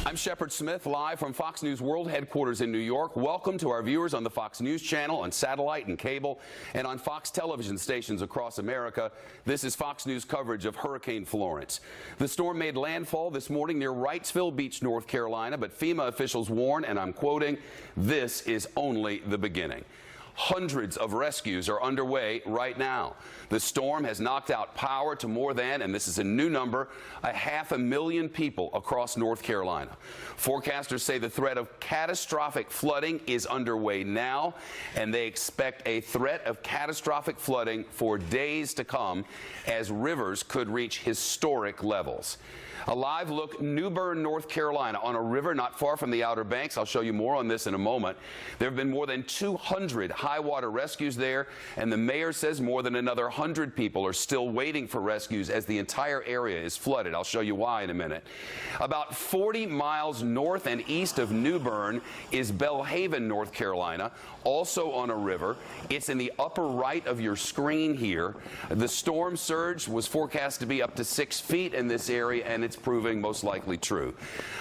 I'm Shepard Smith, live from Fox News World Headquarters in New York. Welcome to our viewers on the Fox News Channel, on satellite and cable, and on Fox television stations across America. This is Fox News coverage of Hurricane Florence. The storm made landfall this morning near Wrightsville Beach, North Carolina, but FEMA officials warn, and I'm quoting, "This is only the beginning." Hundreds of rescues are underway right now. The storm has knocked out power to more than, and this is a new number, 500,000 people across North Carolina. Forecasters say the threat of catastrophic flooding is underway now, and they expect a threat of catastrophic flooding for days to come as rivers could reach historic levels. A live look, New Bern, North Carolina, on a river not far from the Outer Banks. I'll show you more on this in a moment. There have been more than 200 high water rescues there, and the mayor says more than another 100 people are still waiting for rescues as the entire area is flooded. I'll show you why in a minute. About 40 miles north and east of New Bern is Belhaven, North Carolina, also on a river. It's in the upper right of your screen here. The storm surge was forecast to be up to 6 feet in this area, and it's proving most likely true.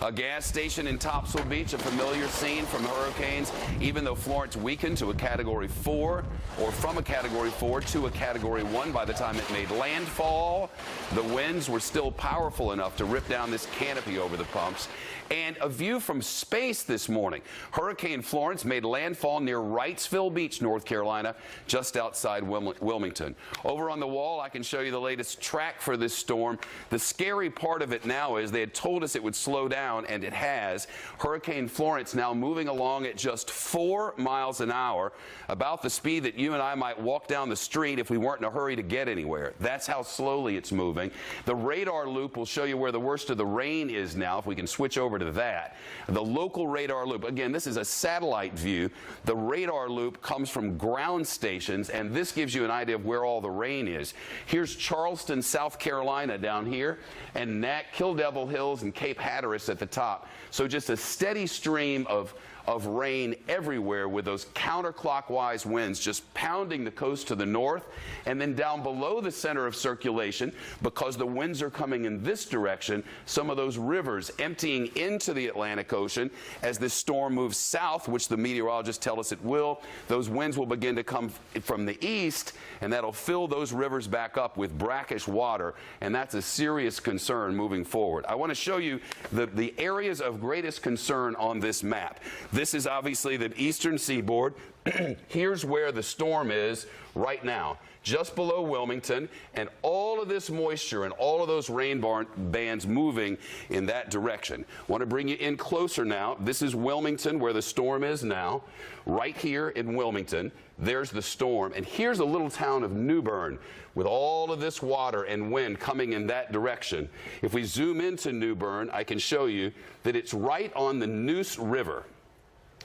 A gas station in Topsail Beach, a familiar scene from hurricanes, even though Florence weakened to a Category 4, or from a Category 4 to a Category 1 by the time it made landfall. The winds were still powerful enough to rip down this canopy over the pumps. And a view from space this morning. Hurricane Florence made landfall near Wrightsville Beach, North Carolina, just outside Wilmington. Over on the wall, I can show you the latest track for this storm. The scary part of it now is they had told us it would slow down, and it has. Hurricane Florence now moving along at just 4 miles an hour, about the speed that you and I might walk down the street if we weren't in a hurry to get anywhere. That's how slowly it's moving. The radar loop will show you where the worst of the rain is now, if we can switch over to that. The local radar loop, again, this is a satellite view. The radar loop comes from ground stations, and this gives you an idea of where all the rain is. Here's Charleston, South Carolina down here, and Kill Devil Hills and Cape Hatteras at the top. So just a steady stream of rain everywhere with those counterclockwise winds just pounding the coast to the north, and then down below the center of circulation, because the winds are coming in this direction, some of those rivers emptying into the Atlantic Ocean as this storm moves south, which the meteorologists tell us it will. Those winds will begin to come from the east, and that'll fill those rivers back up with brackish water, and that's a serious concern moving forward. I want to show you the areas of greatest concern on this map. This is obviously the eastern seaboard. Here's where the storm is right now, just below Wilmington, and all of this moisture and all of those rain bands moving in that direction. I want to bring you in closer now. This is Wilmington, where the storm is now. Right here in Wilmington, there's the storm, and here's a little town of New Bern with all of this water and wind coming in that direction. If we zoom into New Bern, I can show you that it's right on the Neuse River.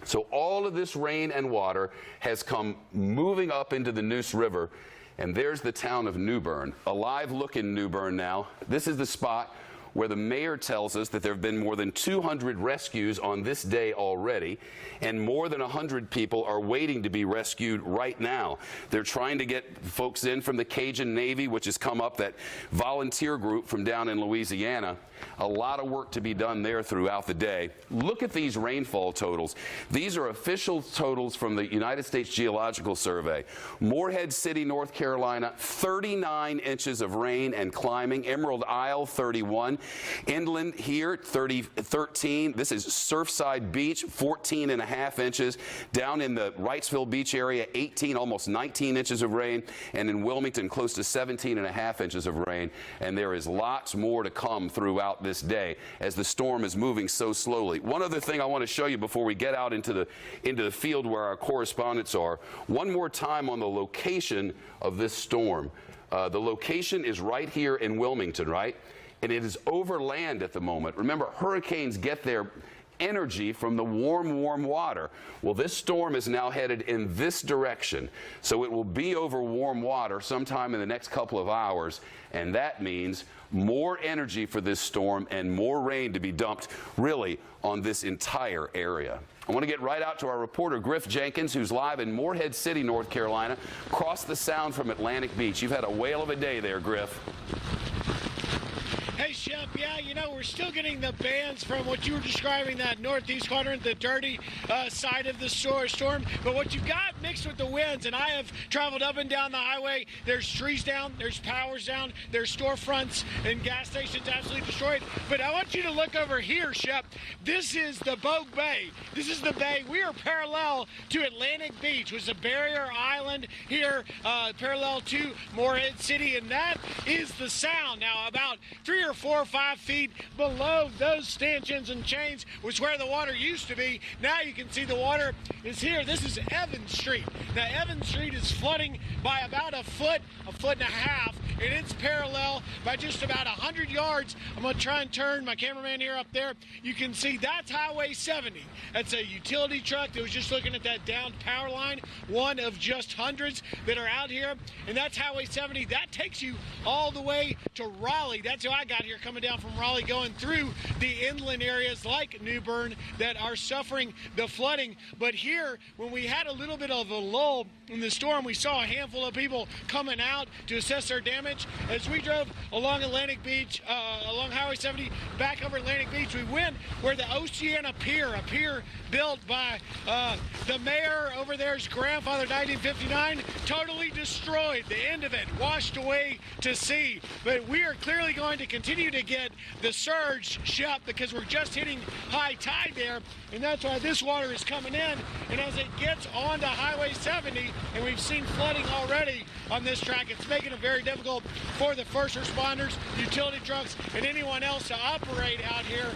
So all of this rain and water has come moving up into the Neuse River, and there's the town of New Bern. A live look in New Bern now. This is the spot where the mayor tells us that there have been more than 200 rescues on this day already, and more than 100 people are waiting to be rescued right now. They're trying to get folks in from the Cajun Navy, which has come up, that volunteer group from down in Louisiana. A lot of work to be done there throughout the day. Look at these rainfall totals. These are official totals from the United States Geological Survey. Morehead City, North Carolina, 39 inches of rain and climbing. Emerald Isle, 31. Inland here, 13. This is Surfside Beach, 14.5 inches. Down in the Wrightsville Beach area, 18, almost 19 inches of rain. And in Wilmington, close to 17.5 inches of rain. And there is lots more to come throughout this day as the storm is moving so slowly. One other thing I want to show you before we get out into the field where our correspondents are. One more time on the location of this storm. The location is right here in Wilmington, right? And it is over land at the moment. Remember, hurricanes get their energy from the warm water. Well, this storm is now headed in this direction, so it will be over warm water sometime in the next couple of hours, and that means more energy for this storm and more rain to be dumped really on this entire area. I want to get right out to our reporter Griff Jenkins, who's live in Morehead City, North Carolina, across the sound from Atlantic Beach. You've had a whale of a day there, Griff. Hey, Shep. Yeah, you know, we're still getting the bands from what you were describing, that northeast quadrant, the dirty side of the storm. But what you've got mixed with the winds, and I have traveled up and down the highway, there's trees down, there's powers down, there's storefronts and gas stations absolutely destroyed. But I want you to look over here, Shep. This is the Bogue Bay. This is the bay. We are parallel to Atlantic Beach, which is a barrier island here, parallel to Morehead City, and that is the Sound. Now, about 3 or 4 or 5 feet below those stanchions and chains was where the water used to be. Now you can see the water is here. This is Evans Street. Now, Evans Street is flooding by about a foot and a half, and it's parallel by just about 100 yards. I'm going to try and turn my cameraman here up there. You can see that's Highway 70. That's a utility truck that was just looking at that downed power line, one of just hundreds that are out here, and that's Highway 70. That takes you all the way to Raleigh. That's how I got here, coming down from Raleigh, going through the inland areas like New Bern that are suffering the flooding. But here, when we had a little bit of a lull in the storm, we saw a handful of people coming out to assess their damage. As we drove along Atlantic Beach, along Highway 70, back over Atlantic Beach, we went where the Oceana Pier, a pier built by the mayor over there's grandfather, 1959, totally destroyed. The end of it washed away to sea. But we are clearly going to continue to get the surge, Shep, because we're just hitting high tide there, and that's why this water is coming in. And as it gets onto Highway 70, and we've seen flooding already on this track, it's making it very difficult for the first responders, utility trucks, and anyone else to operate out here.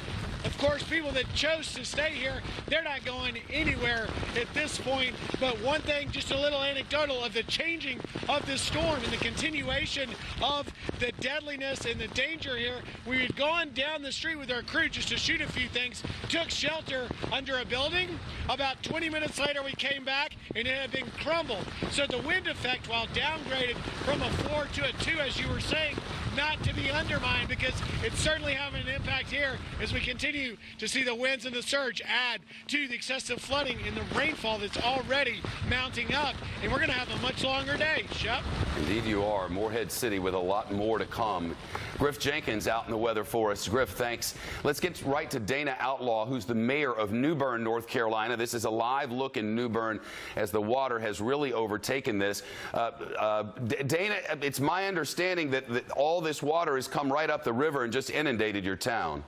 Of course, people that chose to stay here, they're not going anywhere at this point. But one thing, just a little anecdotal of the changing of this storm and the continuation of the deadliness and the danger here. We had gone down the street with our crew just to shoot a few things, took shelter under a building. About 20 minutes later, we came back and it had been crumbled. So the wind effect, while downgraded from a 4 to a 2, as you were saying, not to be undermined, because it's certainly having an impact here as we continue to see the winds and the surge add to the excessive flooding and the rainfall that's already mounting up. And we're going to have a much longer day. Shep? Indeed you are. Morehead City with a lot more to come. Griff Jenkins out in the weather for us. Griff, thanks. Let's get right to Dana Outlaw, who's the mayor of New Bern, North Carolina. This is a live look in New Bern as the water has really overtaken this. Dana, it's my understanding that all this water has come right up the river and just inundated your town.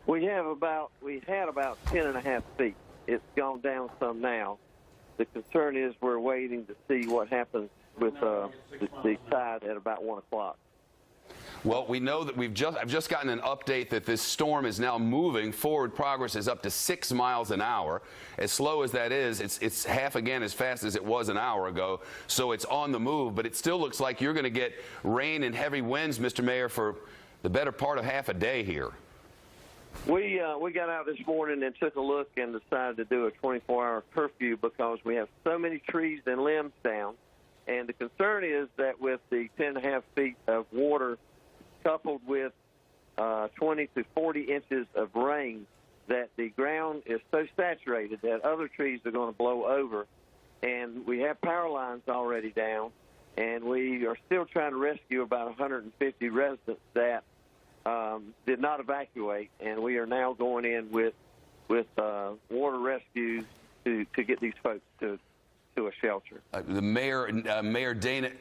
We had about 10.5 feet. It's gone down some now. The concern is we're waiting to see what happens with the tide at about 1 o'clock. Well, we know that I've just gotten an update that this storm is now moving. Forward progress is up to 6 miles an hour. As slow as that is, it's half again as fast as it was an hour ago. So it's on the move, but it still looks like you're going to get rain and heavy winds, Mr. Mayor, for the better part of half a day here. We got out this morning and took a look and decided to do a 24-hour curfew because we have so many trees and limbs down. And the concern is that with the 10.5 feet of water coupled with 20 to 40 inches of rain, that the ground is so saturated that other trees are going to blow over. And we have power lines already down, and we are still trying to rescue about 150 residents that did not evacuate, and we are now going in with water rescues to get these folks to a shelter. The mayor, Mayor Dana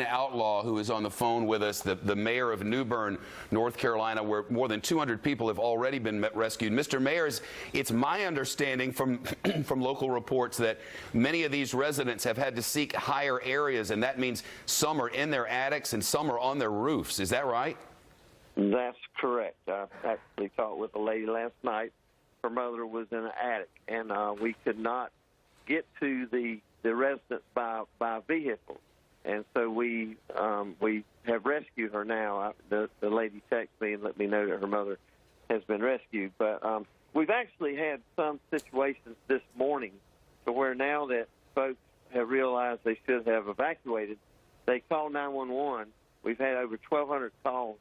Outlaw, who is on the phone with us, the mayor of New Bern, North Carolina, where more than 200 people have already been rescued. Mr. Mayor, it's my understanding from from local reports that many of these residents have had to seek higher areas, and that means some are in their attics and some are on their roofs. Is that right? That's correct. I actually talked with a lady last night. Her mother was in an attic, and we could not get to the residents by vehicle, and so we have rescued her now. The lady texted me and let me know that her mother has been rescued. But we've actually had some situations this morning to where now that folks have realized they should have evacuated, they call 911. We've had over 1,200 calls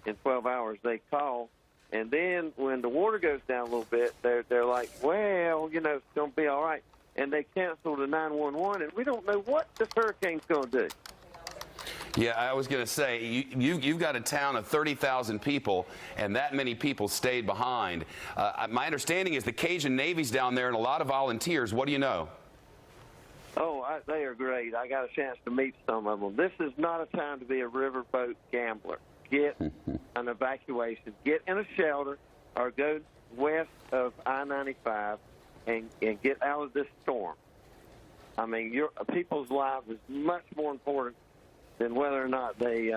in 12 hours. They call, and then when the water goes down a little bit, they're like, well, you know, it's going to be all right. And they cancel the 911, and we don't know what this hurricane's going to do. Yeah, I was going to say, you've got a town of 30,000 people, and that many people stayed behind. My understanding is the Cajun Navy's down there and a lot of volunteers. What do you know? Oh, they are great. I got a chance to meet some of them. This is not a time to be a riverboat gambler. Get an evacuation. Get in a shelter or go west of I-95 and get out of this storm. I mean, people's lives is much more important than whether or not they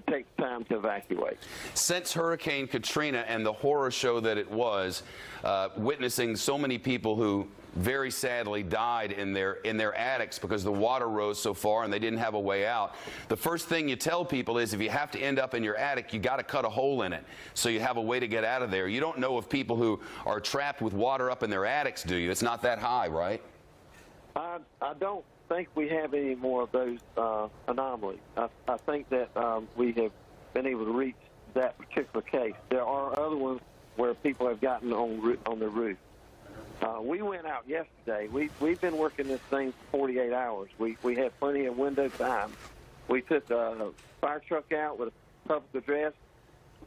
take time to evacuate. Since Hurricane Katrina and the horror show that it was, witnessing so many people who very sadly died in their attics because the water rose so far and they didn't have a way out. The first thing you tell people is if you have to end up in your attic, you got to cut a hole in it so you have a way to get out of there. You don't know of people who are trapped with water up in their attics, do you? It's not that high, right? I don't think we have any more of those anomalies. I think that we have been able to reach that particular case. There are other ones where people have gotten on the roof. We went out yesterday. We've been working this thing for 48 hours. We had plenty of window time. We took a fire truck out with a public address.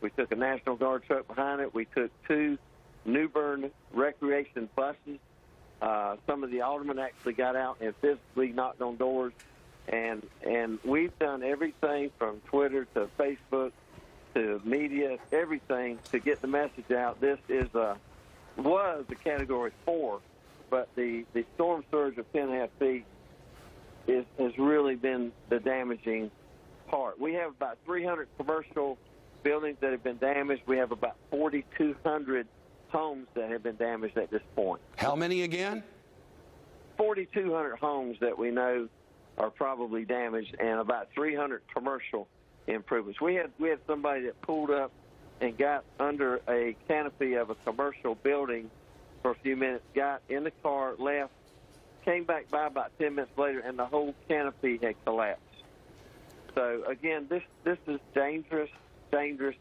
We took a National Guard truck behind it. We took 2 New Bern recreation buses. Some of the aldermen actually got out and physically knocked on doors. And we've done everything from Twitter to Facebook to media, everything to get the message out. This was a Category 4, but the storm surge of 10.5 feet has really been the damaging part. We have about 300 commercial buildings that have been damaged. We have about 4,200 homes that have been damaged at this point. How many again? 4,200 homes that we know are probably damaged, and about 300 commercial improvements. We had somebody that pulled up and got under a canopy of a commercial building for a few minutes, got in the car, left, came back by about 10 minutes later, and the whole canopy had collapsed. So, again, this is dangerous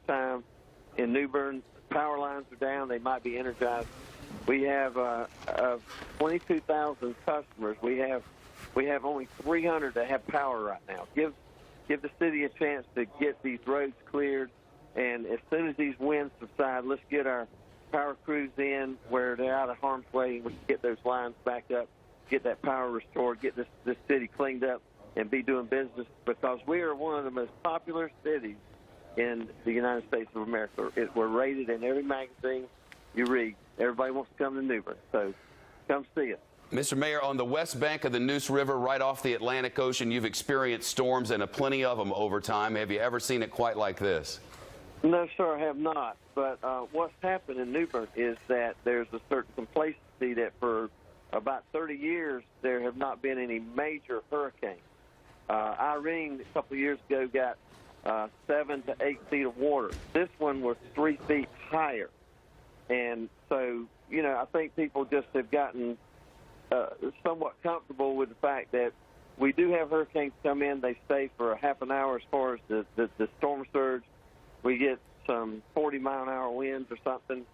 time in New Bern. Power lines are down. They might be energized. We have 22,000 customers. We have only 300 that have power right now. Give the city a chance to get these roads cleared. And as soon as these winds subside, let's get our power crews in where they're out of harm's way, and we can get those lines back up, get that power restored, get this city cleaned up, and be doing business, because we are one of the most popular cities in the United States of America. We're rated in every magazine you read. Everybody wants to come to New Bern, so come see us. Mr. Mayor, on the west bank of the Neuse River, right off the Atlantic Ocean, you've experienced storms and plenty of them over time. Have you ever seen it quite like this? No, sir, I have not. But what's happened in New Bern is that there's a certain complacency that for about 30 years there have not been any major hurricanes. Irene, a couple of years ago, got 7 to 8 feet of water. This one was 3 feet higher. And so, I think people just have gotten somewhat comfortable with the fact that we do have hurricanes come in. They stay for a half an hour as far as the storm surge. We get some 40-mile-an-hour winds or something,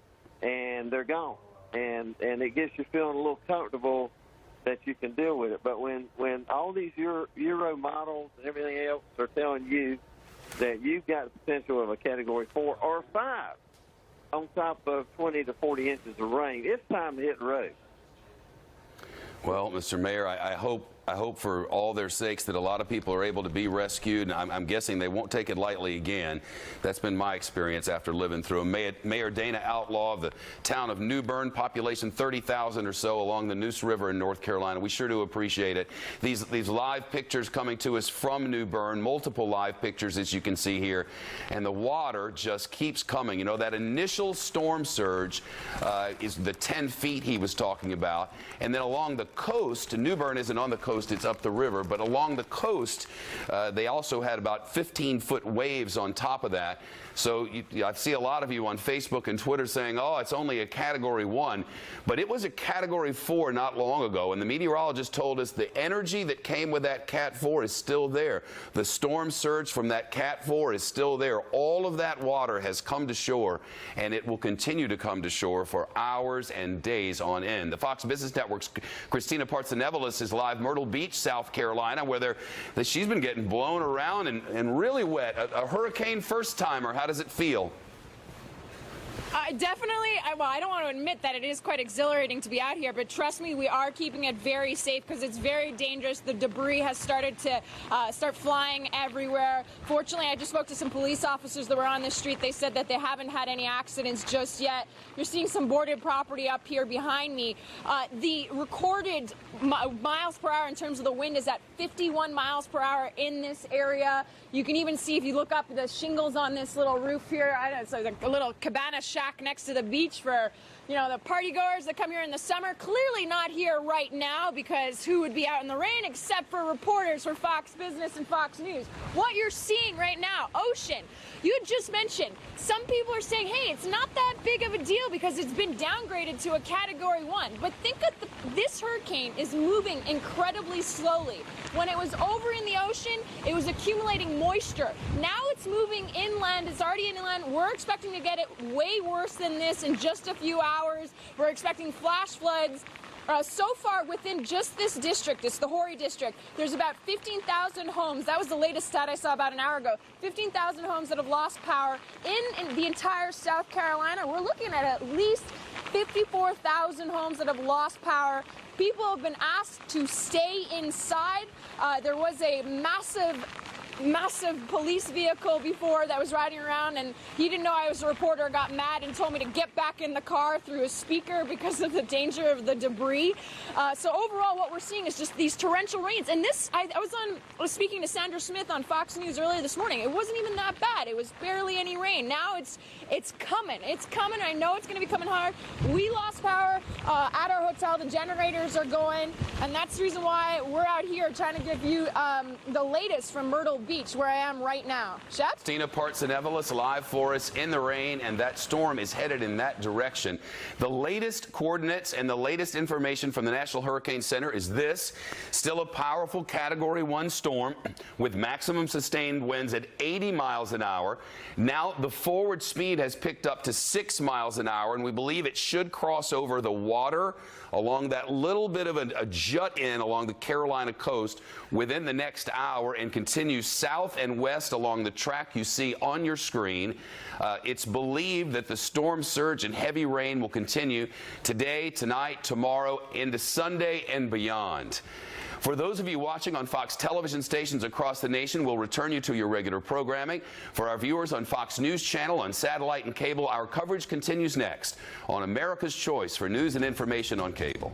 and they're gone. And it gets you feeling a little comfortable that you can deal with it. But when all these Euro models and everything else are telling you that you've got the potential of a Category 4 or 5 on top of 20 to 40 inches of rain, it's time to hit the road. Well, Mr. Mayor, I hope for all their sakes that a lot of people are able to be rescued, and I'm guessing they won't take it lightly again. That's been my experience after living through it. Mayor Dana Outlaw of the town of New Bern, population 30,000 or so along the Neuse River in North Carolina. We sure do appreciate it. These live pictures coming to us from New Bern, multiple live pictures as you can see here, and the water just keeps coming. That initial storm surge is the 10 feet he was talking about, and then along the coast, New Bern isn't on the coast, it's up the river, but along the coast, they also had about 15-foot waves on top of that. So I see a lot of you on Facebook and Twitter saying, oh, it's only a Category 1, but it was a Category 4 not long ago, and the meteorologist told us the energy that came with that Cat 4 is still there. The storm surge from that Cat 4 is still there. All of that water has come to shore, and it will continue to come to shore for hours and days on end. The Fox Business Network's Christina Partsenevelis is live. Myrtle Myrtle Beach, South Carolina, where she's been getting blown around and really wet. A hurricane first-timer, how does it feel? Definitely, well, I don't want to admit that it is quite exhilarating to be out here, but trust me, we are keeping it very safe because it's very dangerous. The debris has started to start flying everywhere. Fortunately, I just spoke to some police officers that were on the street. They said that they haven't had any accidents just yet. You're seeing some boarded property up here behind me. The recorded miles per hour in terms of the wind is at 51 miles per hour in this area. You can even see, if you look up, the shingles on this little roof here. I don't know, it's like a little cabana shack next to the beach for, you know, the party goers that come here in the summer. Clearly not here right now, because who would be out in the rain except for reporters for Fox Business and Fox News. What you're seeing right now, ocean, you had just mentioned, some people are saying, hey, it's not that big of a deal because it's been downgraded to a Category 1. But think that this hurricane is moving incredibly slowly. When it was over in the ocean, it was accumulating moisture. Now it's moving inland. It's already inland. We're expecting to get it way worse than this in just a few hours. We're expecting flash floods. So far, within just this district, it's the Horry district, there's about 15,000 homes. That was the latest stat I saw about an hour ago. 15,000 homes that have lost power in the entire South Carolina. We're looking at least 54,000 homes that have lost power. People have been asked to stay inside. There was a massive police vehicle before that was riding around, and he didn't know I was a reporter, got mad and told me to get back in the car through a speaker because of the danger of the debris. So overall, what we're seeing is just these torrential rains. And this, I was speaking to Sandra Smith on Fox News earlier this morning. It wasn't even that bad. It was barely any rain. Now it's coming. It's coming. I know it's going to be coming hard. We lost power at our hotel. The generators are going, and that's the reason why we're out here trying to give you the latest from Myrtle Beach, where I am right now. Shep? Tina Partsenevelos live for us in the rain, and that storm is headed in that direction. The latest coordinates and the latest information from the National Hurricane Center is this: still a powerful Category 1 storm with maximum sustained winds at 80 miles an hour. Now the forward speed has picked up to 6 miles an hour, and we believe it should cross over the water along that little bit of a jut in along the Carolina coast within the next hour and continue south and west along the track you see on your screen. It's believed that the storm surge and heavy rain will continue today, tonight, tomorrow, into Sunday and beyond. For those of you watching on Fox television stations across the nation, we'll return you to your regular programming. For our viewers on Fox News Channel, on satellite and cable, our coverage continues next on America's Choice for news and information on cable.